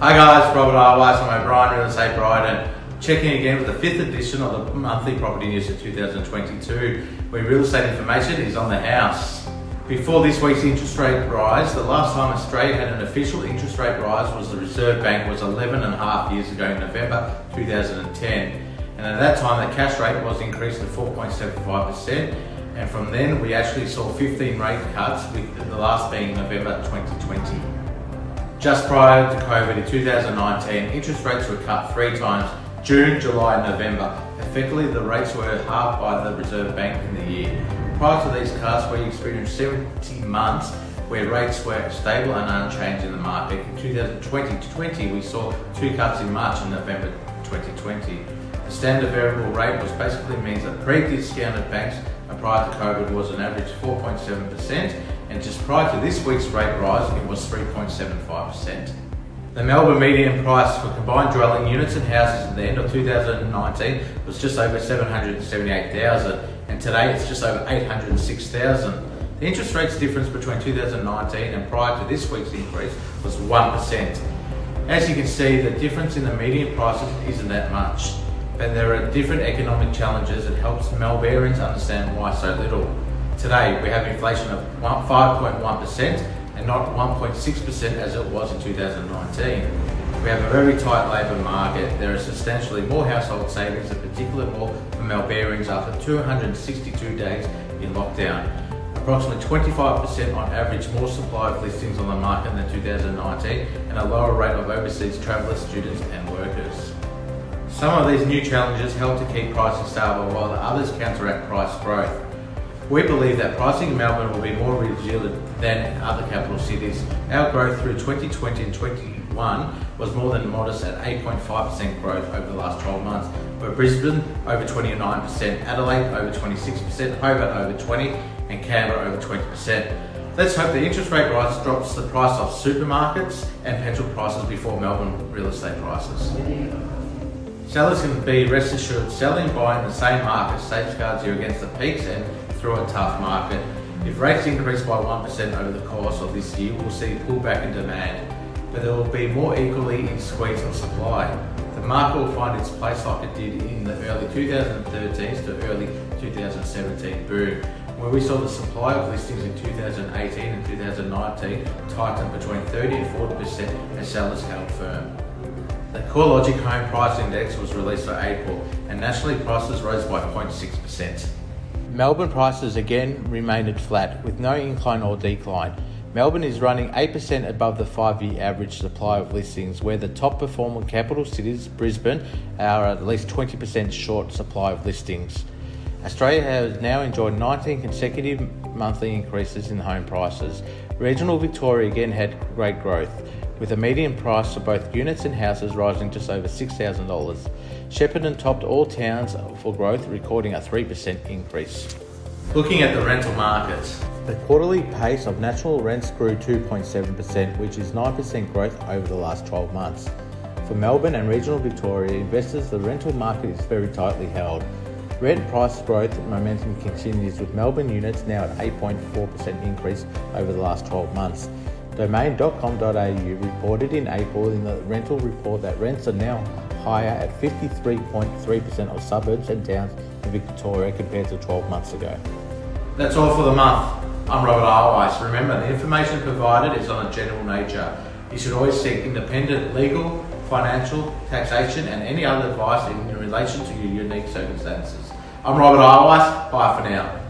Hi guys, Robert Eierweis from O'Brien Real Estate Bride, and checking again with the 5th edition of the monthly property news of 2022, where real estate information is on the house. Before this week's interest rate rise, the last time Australia had an official interest rate rise was the Reserve Bank was 11.5 years ago in November 2010, and at that time the cash rate was increased to 4.75%, and from then we actually saw 15 rate cuts, with the last being November 2020. Just prior to COVID in 2019, interest rates were cut 3 times, June, July and November. Effectively, the rates were halved by the Reserve Bank in the year. Prior to these cuts, we experienced 70 months where rates were stable and unchanged in the market. In 2020, we saw 2 cuts in March and November 2020. The standard variable rate was basically means that pre-discounted banks prior to COVID was an average 4.7%, and just prior to this week's rate rise, it was 3.75%. The Melbourne median price for combined dwelling units and houses at the end of 2019 was just over 778,000, and today it's just over 806,000. The interest rates difference between 2019 and prior to this week's increase was 1%. As you can see, the difference in the median prices isn't that much, but there are different economic challenges that helps Melbournians understand why so little. Today we have inflation of 5.1% and not 1.6% as it was in 2019. We have a very tight labour market. There are substantially more household savings, in particular more for Melbournians after 262 days in lockdown. Approximately 25% on average more supply of listings on the market than 2019, and a lower rate of overseas travellers, students and workers. Some of these new challenges help to keep pricing stable, while the others counteract price growth. We believe that pricing in Melbourne will be more resilient than other capital cities. Our growth through 2020 and 2021 was more than modest at 8.5% growth over the last 12 months, where Brisbane over 29%, Adelaide over 26%, Hobart over 20% and Canberra over 20%. Let's hope the interest rate rise drops the price of supermarkets and petrol prices before Melbourne real estate prices. Sellers can be rest assured selling and buying the same market safeguards you against the peaks and through a tough market. If rates increase by 1% over the course of this year, we'll see a pullback in demand, but there will be more equally in squeeze of supply. The market will find its place like it did in the early 2013s to early 2017 boom, where we saw the supply of listings in 2018 and 2019 tighten between 30 and 40% as sellers held firm. The CoreLogic Home Price Index was released for April, and nationally prices rose by 0.6%. Melbourne prices again remained flat, with no incline or decline. Melbourne is running 8% above the 5-year average supply of listings, where the top performing capital cities, Brisbane, are at least 20% short supply of listings. Australia has now enjoyed 19 consecutive monthly increases in home prices. Regional Victoria again had great growth, with a median price for both units and houses rising just over $6,000. Shepparton topped all towns for growth, recording a 3% increase. Looking at the rental markets, the quarterly pace of national rents grew 2.7%, which is 9% growth over the last 12 months. For Melbourne and regional Victoria investors, the rental market is very tightly held. Rent price growth momentum continues, with Melbourne units now at 8.4% increase over the last 12 months. Domain.com.au reported in April in the rental report that rents are now higher at 53.3% of suburbs and towns in Victoria compared to 12 months ago. That's all for the month. I'm Robert Eierweis. Remember, the information provided is on a general nature. You should always seek independent legal, financial, taxation and any other advice in relation to your unique circumstances. I'm Robert Eierweis. Bye for now.